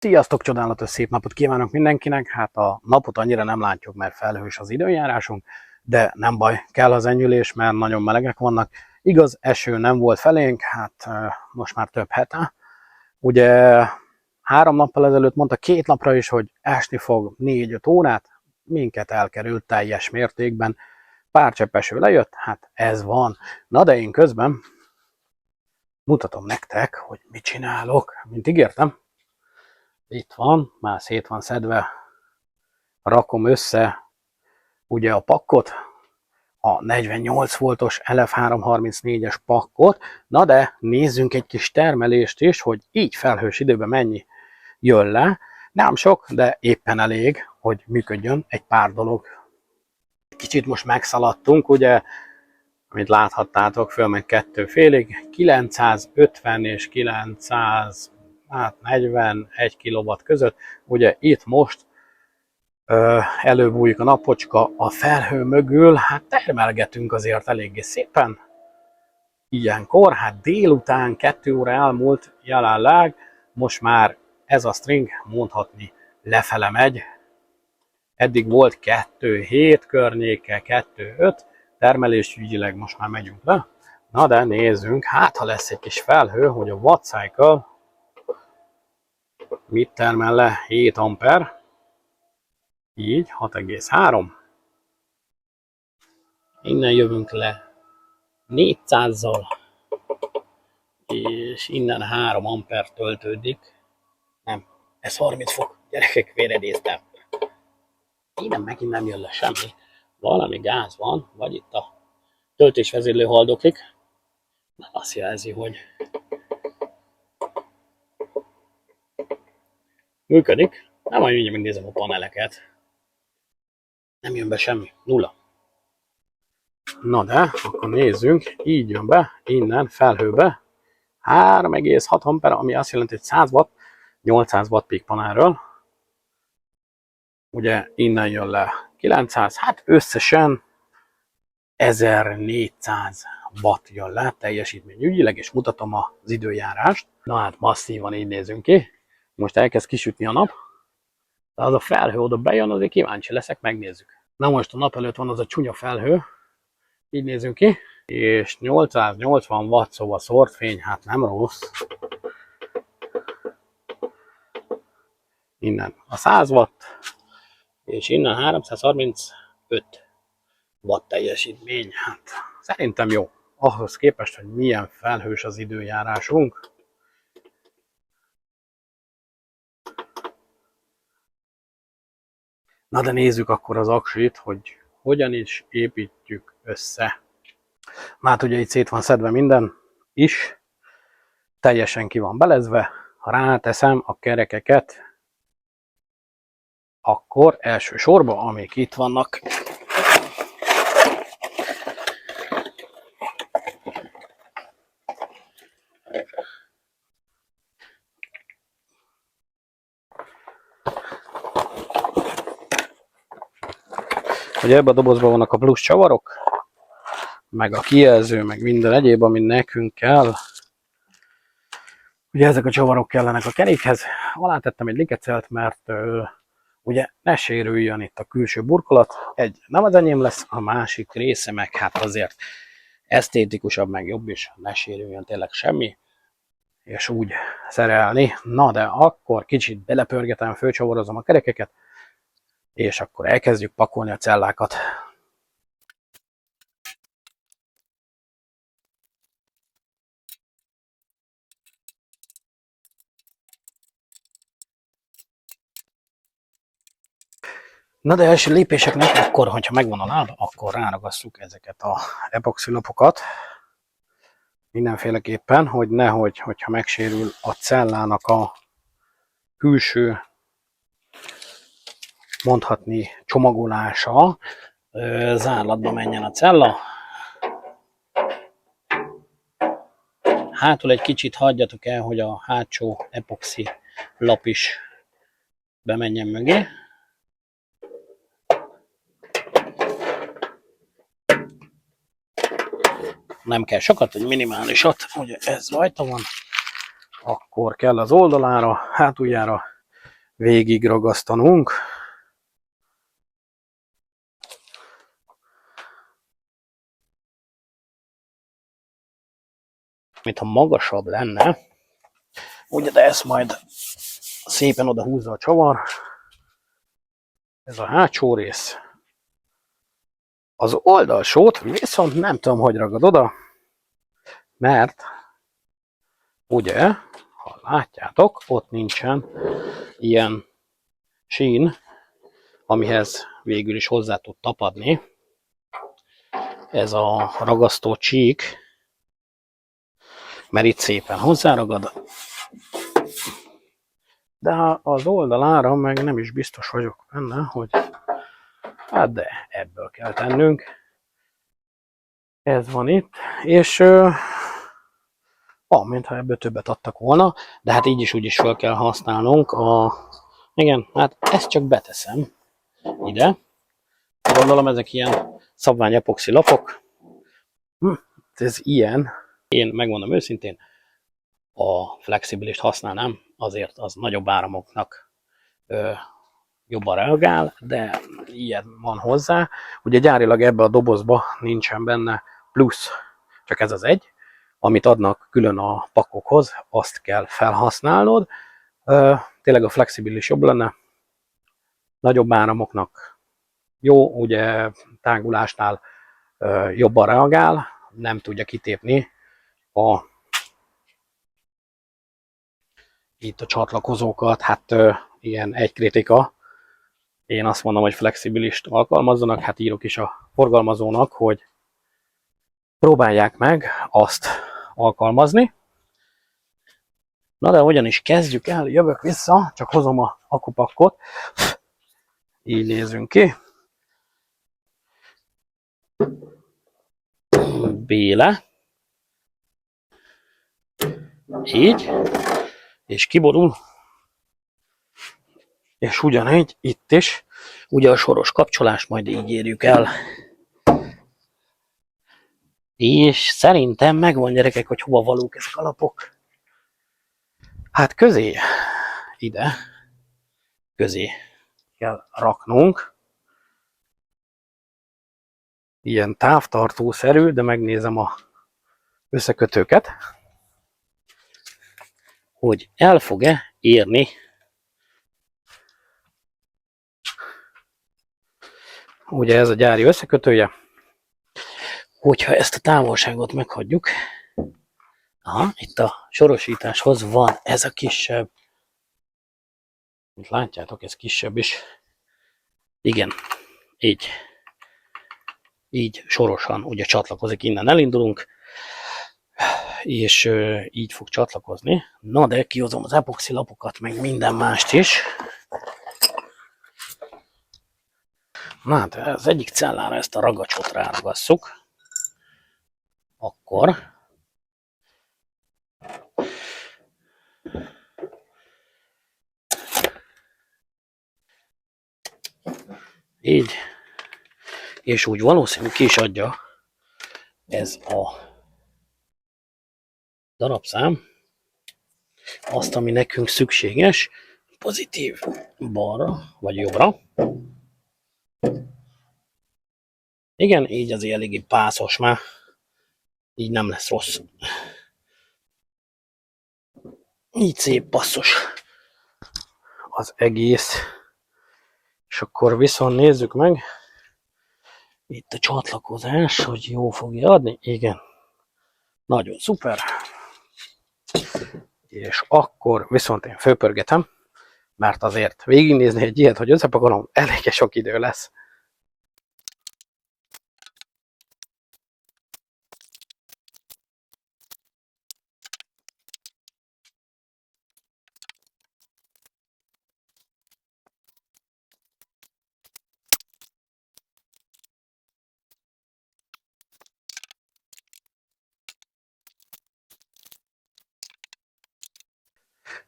Sziasztok, csodálatos szép napot kívánok mindenkinek! Hát a napot annyira nem látjuk, mert felhős az időjárásunk, de nem baj, kell az enyhülés, mert nagyon melegek vannak. Igaz, eső nem volt felénk, hát most már több hete. Ugye 3 nappal ezelőtt mondta 2 napra is, hogy esni fog 4-5 órát, minket elkerült teljes mértékben. Pár csepp eső lejött, hát ez van. Na de én közben mutatom nektek, hogy mit csinálok, mint ígértem. Itt van, már szét van szedve, rakom össze ugye a pakkot, a 48 voltos LF334-es pakkot, na de nézzünk egy kis termelést is, hogy így felhős időben mennyi jön le. Nem sok, de éppen elég, hogy működjön egy pár dolog. Kicsit most megszaladtunk, ugye, amit láthattátok, fölment 2 félig, 950 és 941 kW között, ugye itt most előbújik a napocska a felhő mögül, hát termelgetünk azért eléggé szépen. Ilyenkor, hát délután 2 óra elmúlt jelenleg, most már ez a string mondhatni lefele megy. Eddig volt 2.7 környéke, 2.5, termelésügyileg most már megyünk le. Na de nézzünk, hát ha lesz egy kis felhő, hogy a watt cycle mit termel le, 7 amper. Így, 6,3. Innen jövünk le 400-zal, és innen 3 amper töltődik. Nem, ez 30 fok. Gyerekek, félredéztem. Innen megint nem jön le semmi. Valami gáz van, vagy itt a töltésvezérlő haldoklik. Azt jelzi, hogy működik. Nem, majd mindjárt megnézem a paneleket. Nem jön be semmi, nulla. Na de, akkor nézzünk, így jön be, innen felhőbe, 3,6 amper, ami azt jelenti, hogy 100 watt, 800 watt peak panelről. Ugye innen jön le 900, hát összesen 1400 watt jön le teljesítményügyileg, és mutatom az időjárást. Na hát masszívan így nézünk ki. Most elkezd kisütni a nap, de az a felhő oda bejön, azért kíváncsi leszek, megnézzük. Na most a nap előtt van az a csúnya felhő, így nézünk ki, és 880 watt, szóval szórt fény, hát nem rossz. Innen a 100 watt, és innen 335 watt teljesítmény, hát szerintem jó. Ahhoz képest, hogy milyen felhős az időjárásunk. Na de nézzük akkor az aksit, hogy hogyan is építjük össze. Na hát ugye itt szét van szedve minden is, teljesen ki van belezve. Ha ráteszem a kerekeket, akkor elsősorban, amik itt vannak, hogy ebben a dobozban vannak a plusz csavarok, meg a kijelző, meg minden egyéb, ami nekünk kell. Ugye ezek a csavarok kellenek a kerékhez. Alá tettem egy likecelt, mert ugye ne sérüljön itt a külső burkolat. Egy nem az enyém lesz, a másik része meg hát azért esztétikusabb, meg jobb is, ne sérüljön tényleg semmi, és úgy szerelni. Na de akkor kicsit belepörgetem, fölcsavarozom a kerekeket, és akkor elkezdjük pakolni a cellákat. Na de első lépéseknek akkor, hogyha megvan a láb, akkor ráragasszuk ezeket a epoxilapokat. Mindenféleképpen, hogy nehogy, hogyha megsérül a cellának a külső, mondhatni, csomagolása, zárlatba menjen a cella. Hátul egy kicsit hagyjatok el, hogy a hátsó epoxi lap is bemenjen mögé. Nem kell sokat, egy minimálisat, ugye ez rajta van. Akkor kell az oldalára, hátuljára végig ragasztanunk. Mintha magasabb lenne, ugye, de ezt majd szépen oda húzza a csavar. Ez a hátsó rész. Az oldalsót viszont nem tudom, hogy ragad oda, mert ugye, ha látjátok, ott nincsen ilyen sín, amihez végül is hozzá tud tapadni. Ez a ragasztó csík, mert itt szépen hozzáragad. De az oldalára meg nem is biztos vagyok benne, hogy hát de ebből kell tennünk. Ez van itt, és mintha ebből többet adtak volna, de hát így is úgy is fel kell használnunk. Igen, hát ezt csak beteszem ide. Gondolom ezek ilyen szabvány epoxi lapok. Ez ilyen. Én megmondom őszintén, a flexibilist használnám, azért az nagyobb áramoknak jobban reagál, de ilyen van hozzá. Ugye gyárilag ebbe a dobozba nincsen benne plusz, csak ez az egy, amit adnak külön a pakokhoz, azt kell felhasználnod. Tényleg a flexibilis jobb lenne, nagyobb áramoknak jó, ugye tágulásnál jobban reagál, nem tudja kitépni itt a csatlakozókat, hát ilyen egy kritika. Én azt mondom, hogy flexibilist alkalmazzanak, hát írok is a forgalmazónak, hogy próbálják meg azt alkalmazni. Na de hogyan is kezdjük el, jövök vissza, csak hozom a akupakkot. Így nézünk ki. Béle. Így. És kiborul. És ugyanígy itt is. Ugye a soros kapcsolás, majd így érjük el. És szerintem megvan, gyerekek, hogy hova valók ezek a lapok. Hát közé, ide, közé kell raknunk. Ilyen távtartószerű, de megnézem a összekötőket, hogy el fog-e érni. Ugye ez a gyári összekötője. Hogyha ezt a távolságot meghagyjuk, itt a sorosításhoz van ez a kisebb, mint látjátok, ez kisebb is. Igen, így sorosan ugye csatlakozik, innen elindulunk, és így fog csatlakozni. Na de kihozom az epoxi lapokat, meg minden mást is. Na hát az egyik cellára ezt a ragacsot ráragasszuk. Akkor így, és úgy valószínű ki is adja ez a darabszám azt, ami nekünk szükséges, pozitív balra, vagy jobbra. Igen, így azért eléggé pászos már, így nem lesz rossz. Így szép passzos az egész. És akkor viszont nézzük meg itt a csatlakozás, hogy jó fogja adni. Igen, nagyon szuper. És akkor viszont én fölpörgetem, mert azért végignézni egy ilyet, hogy összepakolom, elég sok idő lesz.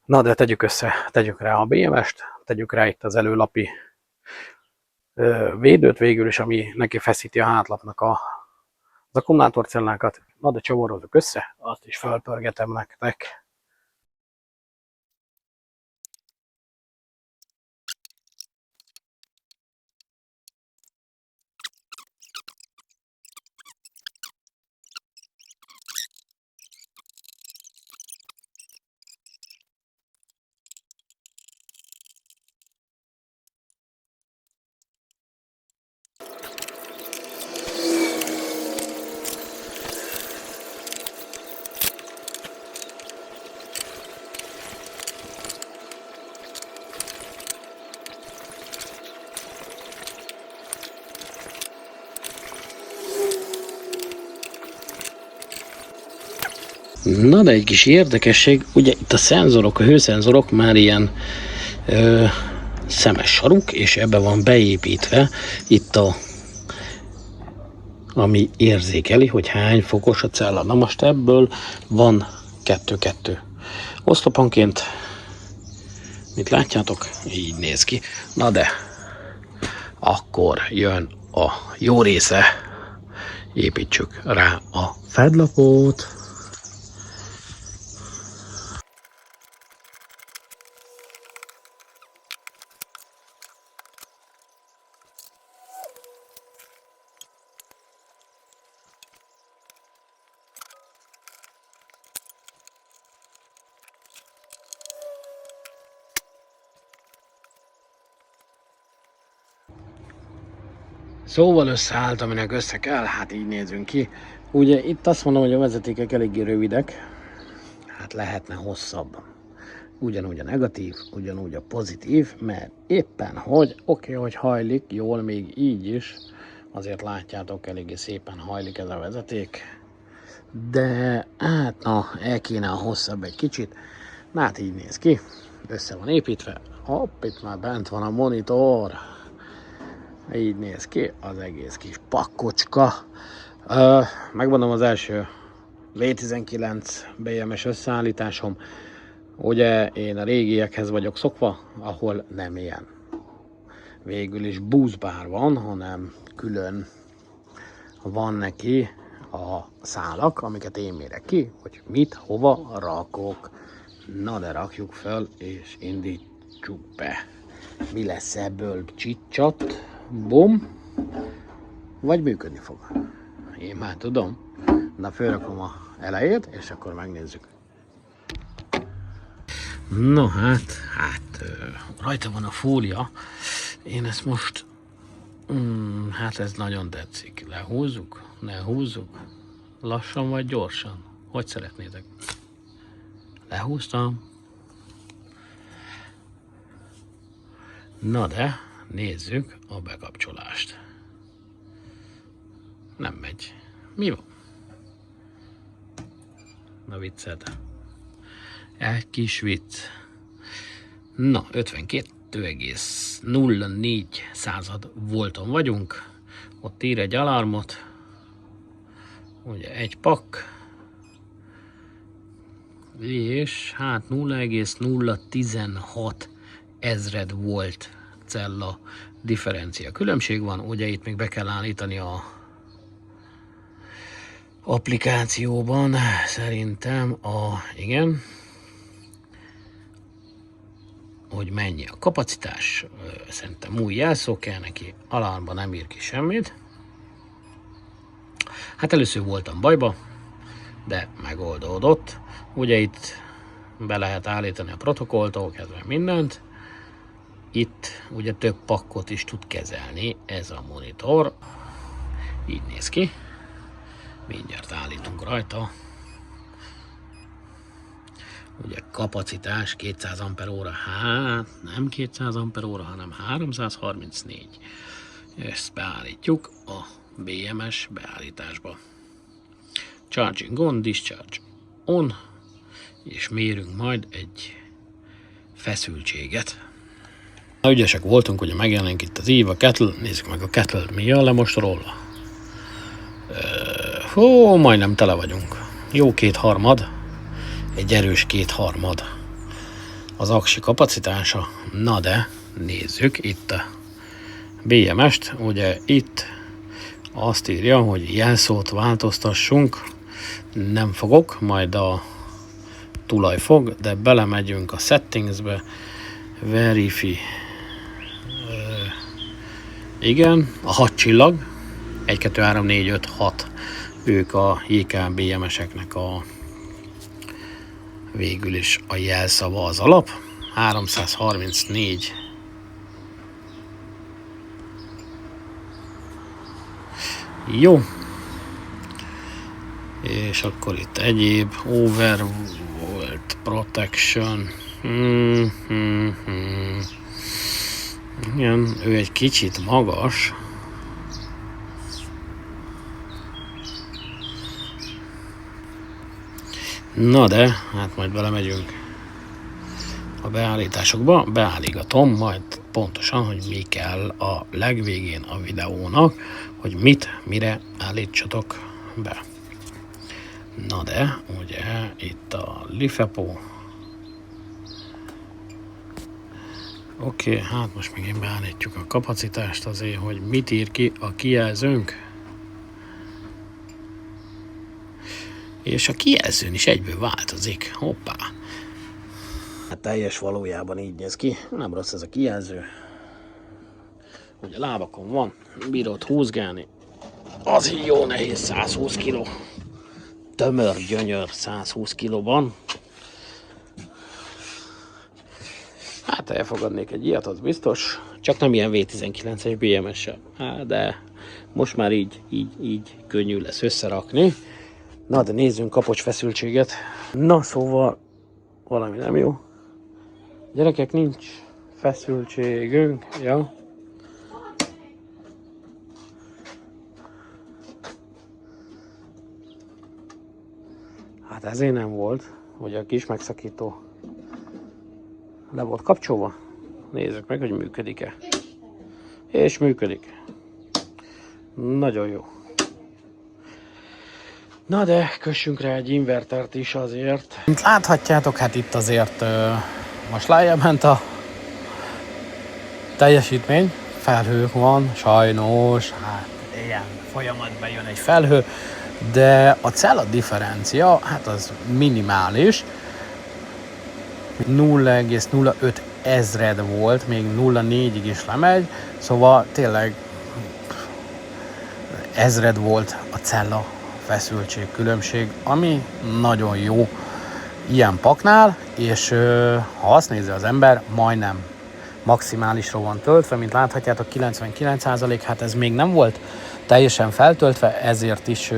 Na de tegyük rá a BMS-t, tegyük rá itt az előlapi védőt végül is, ami neki feszíti a hátlapnak az akkumulátorcellákat. Na de csavarozok össze, azt is felpörgetem nektek. Na de egy kis érdekesség, ugye itt a szenzorok, a hőszenzorok már ilyen szemes saruk, és ebbe van beépítve itt ami érzékeli, hogy hány fokos a cella. Na most ebből van 2-2 oszloponként, mint látjátok, így néz ki. Na de akkor jön a jó része, építsük rá a fedlapot. Szóval összeállt, aminek össze kell, hát így nézünk ki. Ugye itt azt mondom, hogy a vezetékek eléggé rövidek, hát lehetne hosszabb. Ugyanúgy a negatív, ugyanúgy a pozitív, mert éppen hogy oké, hogy hajlik, jól még így is, azért látjátok, eléggé szépen hajlik ez a vezeték, de hát na, el kéne a hosszabb egy kicsit, na hát így néz ki, össze van építve, hopp, itt már bent van a monitor. Így néz ki az egész kis pakkocska. Megmondom, az első V19 BMS összeállításom. Ugye én a régiekhez vagyok szokva, ahol nem ilyen. Végül is buszbár van, hanem külön van neki a szálak, amiket én mérek ki, hogy mit, hova rakok. Na de rakjuk fel és indítsuk be. Mi lesz ebből? Csicsat, bum, vagy működni fog? Én már tudom. Na, fölrakom a elejét, és akkor megnézzük. No hát rajta van a fólia. Én ezt most, hát ez nagyon tetszik. Lehúzzuk? Ne húzzuk? Lassan vagy gyorsan? Hogy szeretnétek? Lehúztam. Na de, nézzük a bekapcsolást. Nem megy. Mi van? Na vicced. Egy kis vicc. Na, 52,04 volton vagyunk. Ott ír egy alarmot. Ugye egy pak. És hát 0,016 ezred volt cella differencia. Különbség van, ugye itt még be kell állítani a applikációban, szerintem igen, hogy mennyi a kapacitás, szerintem új jelszó kell neki, alarmban nem ír ki semmit. Hát először voltam bajba, de megoldódott. Ugye itt be lehet állítani a protokolltól kezdve mindent. Itt ugye több pakkot is tud kezelni ez a monitor. Így néz ki. Mindjárt állítunk rajta. Ugye kapacitás 200 Ah, hát nem 200 Ah, hanem 334. Ezt beállítjuk a BMS beállításba. Charging on, discharge on, és mérünk majd egy feszültséget. Na, ügyesek voltunk, ugye megjelenik itt az ív, a kettle, nézzük meg a kettle, mi jön le most róla. Majdnem tele vagyunk. Jó 2/3, egy erős 2/3 az aksi kapacitása. Na de, nézzük itt a BMS-t, ugye itt azt írja, hogy jelszót változtassunk, nem fogok, majd a tulaj fog, de belemegyünk a settingsbe, verify, igen, a 6 csillag, 1, 2, 3, 4, 5, 6, ők a JK BMS-eknek a végül is a jelszava az alap, 334. Jó. És akkor itt egyéb, overvolt protection. Igen, ő egy kicsit magas. Na de, hát majd belemegyünk a beállításokba, beállígatom majd pontosan, hogy mi kell a legvégén a videónak, hogy mit, mire állítsatok be. Na de, ugye itt a LiFePO. Oké, hát most megint beállítjuk a kapacitást azért, hogy mit ír ki a kijelzőnk. És a kijelzőn is egyből változik. Hoppá! Hát teljes valójában így néz ki. Nem rossz ez a kijelző. Ugye lábakon van, bírod húzgálni. Az így jó nehéz, 120 kg. Tömör gyönyör 120 kg-ban. Hát elfogadnék egy ilyet, az biztos. Csak nem ilyen V19-es BMS-sel. De most már így könnyű lesz összerakni. Na de nézzünk kapocs feszültséget. Na szóval valami nem jó. Gyerekek, nincs feszültségünk. Ja. Hát ezért nem volt, hogy a kis megszakító le volt kapcsolva. Nézzük meg, hogy működik-e. És működik. Nagyon jó. Na de kössünk rá egy invertert is azért. Mint láthatjátok, hát itt azért most lejjebb ment a teljesítmény. Felhő van, sajnos, hát ilyen folyamatban jön egy felhő, de a cella differencia, hát az minimális. 0,05 ezred volt, még 0,4-ig is lemegy, szóval tényleg ezred volt a cella feszültség különbség, ami nagyon jó ilyen paknál, és ha azt nézi az ember, majdnem maximálisra van töltve, mint láthatjátok 99%, hát ez még nem volt teljesen feltöltve, ezért is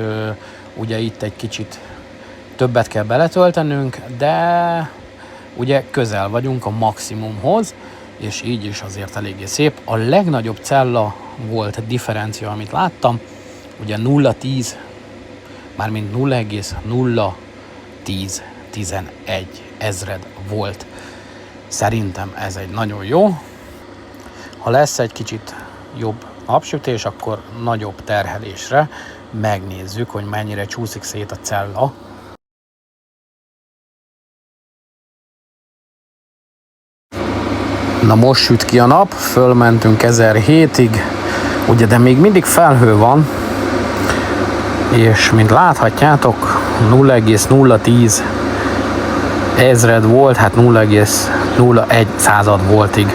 ugye itt egy kicsit többet kell beletöltenünk, de ugye közel vagyunk a maximumhoz, és így is azért eléggé szép. A legnagyobb cella volt differencia, amit láttam, ugye 0,10, mármint 0,01011 ezred volt. Szerintem ez egy nagyon jó. Ha lesz egy kicsit jobb napsütés, akkor nagyobb terhelésre megnézzük, hogy mennyire csúszik szét a cella. Na most süt ki a nap, fölmentünk 1007-ig, ugye, de még mindig felhő van, és mint láthatjátok 0,010 ezred volt, hát 0,01 század voltig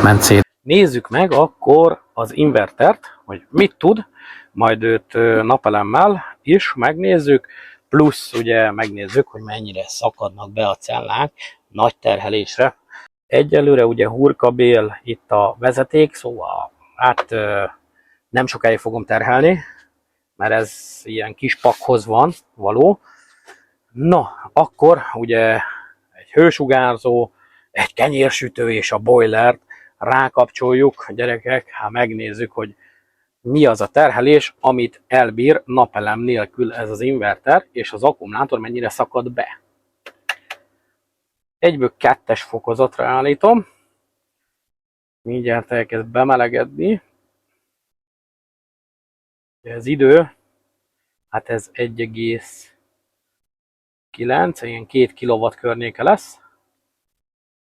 ment szét. Nézzük meg akkor az invertert, hogy mit tud, majd őt napelemmel is megnézzük, plusz ugye megnézzük, hogy mennyire szakadnak be a cellák nagy terhelésre. Egyelőre ugye hurkabél itt a vezeték, szóval hát nem sokáig fogom terhelni, mert ez ilyen kis pakhoz van való. Na, akkor ugye egy hősugárzó, egy kenyérsütő és a boilert rákapcsoljuk, gyerekek, hát megnézzük, hogy mi az a terhelés, amit elbír napelem nélkül ez az inverter, és az akkumulátor mennyire szakad be. Egyből 2-es fokozatra állítom. Mindjárt elkezd bemelegedni. Az idő, hát ez 1,9, ilyen 2 kW környéke lesz.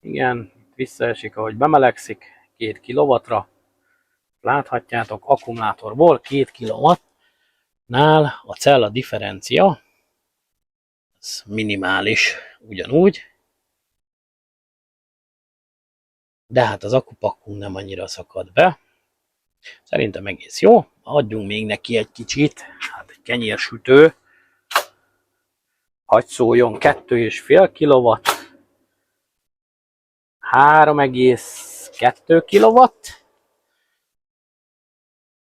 Igen, visszaesik, ahogy bemelegszik, 2 kW-ra. Láthatjátok, akkumulátorból 2 kW-nál a cella differencia, ez minimális ugyanúgy. De hát az akkupakkunk nem annyira szakad be. Szerintem egész jó. Adjunk még neki egy kicsit. Hát egy kenyérsütő. Hagy szóljon 2,5 kW. 3,2 kW.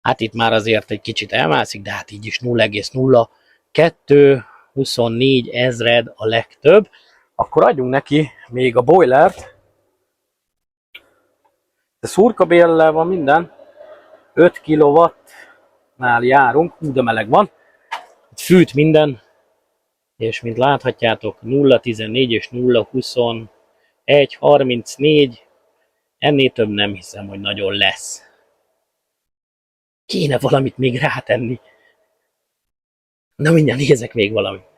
Hát itt már azért egy kicsit elmászik, de hát így is 0,0224 ezred a legtöbb. Akkor adjunk neki még a boilert. De szurkabéllel van minden. 5 kW-nál járunk, de meleg van. Itt fűt minden. És mint láthatjátok, 0,14 és 0,21,34, ennél több nem hiszem, hogy nagyon lesz. Kéne valamit még rátenni. Na mindjárt nézek még valamit.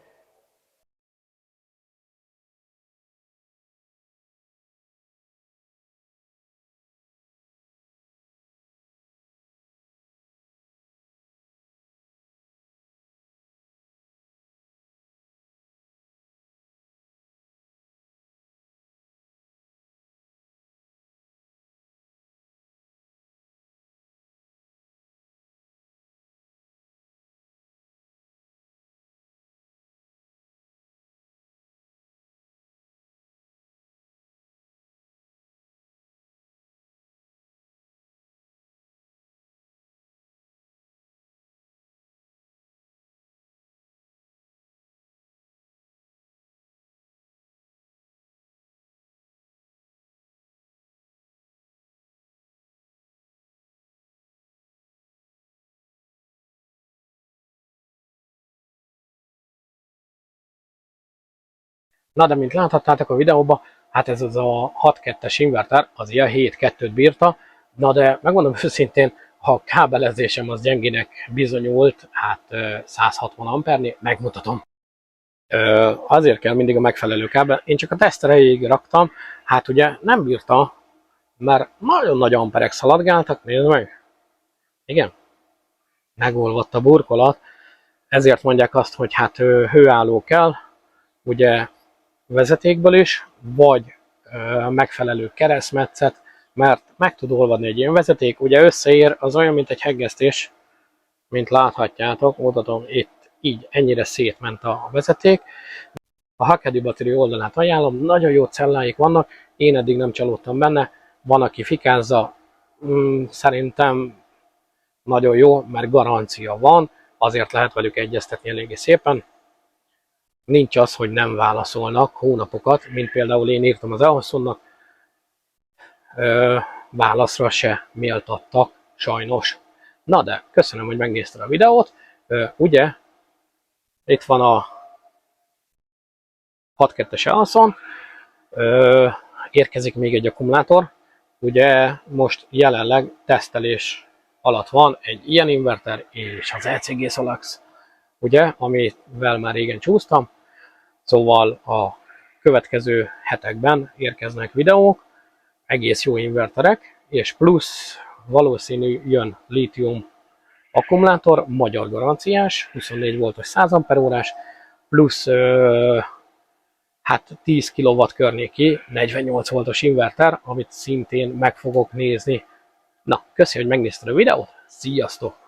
Na de mint láthattátok a videóban, hát ez az a 6.2-es inverter, az ilyen 7.2-t bírta, na de megmondom őszintén, ha a kábelezésem az gyengének bizonyult, hát 160 ampernél, megmutatom. Azért kell mindig a megfelelő kábel. Én csak a teszt erejéig raktam, hát ugye nem bírta, mert nagyon nagy amperek szaladgáltak, nézd meg. Igen, megolvadt a burkolat, ezért mondják azt, hogy hát hőálló kell, ugye vezetékből is, vagy megfelelő keresztmetszet, mert meg tud olvadni egy ilyen vezeték, ugye összeér, az olyan, mint egy heggesztés, mint láthatjátok, mutatom itt, így ennyire szétment a vezeték. A Hakedi Battery oldalát ajánlom, nagyon jó celláik vannak, én eddig nem csalódtam benne, van, aki fikázza, szerintem nagyon jó, mert garancia van, azért lehet velük egyeztetni eléggé szépen. Nincs az, hogy nem válaszolnak hónapokat, mint például én írtam az Elhosszonnak, válaszra se méltattak, sajnos. Na de, köszönöm, hogy megnézted a videót. Ugye, itt van a 6.2-es Elhosson, érkezik még egy akkumulátor. Ugye most jelenleg tesztelés alatt van egy ilyen inverter és az ECG Solax, ugye, amivel már régen csúsztam. Szóval a következő hetekben érkeznek videók, egész jó inverterek, és plusz valószínű jön lítium akkumulátor, magyar garanciás, 24 voltos 100 amperórás, plusz hát 10 kW környéki 48 voltos inverter, amit szintén meg fogok nézni. Na, köszi, hogy megnézted a videót, sziasztok!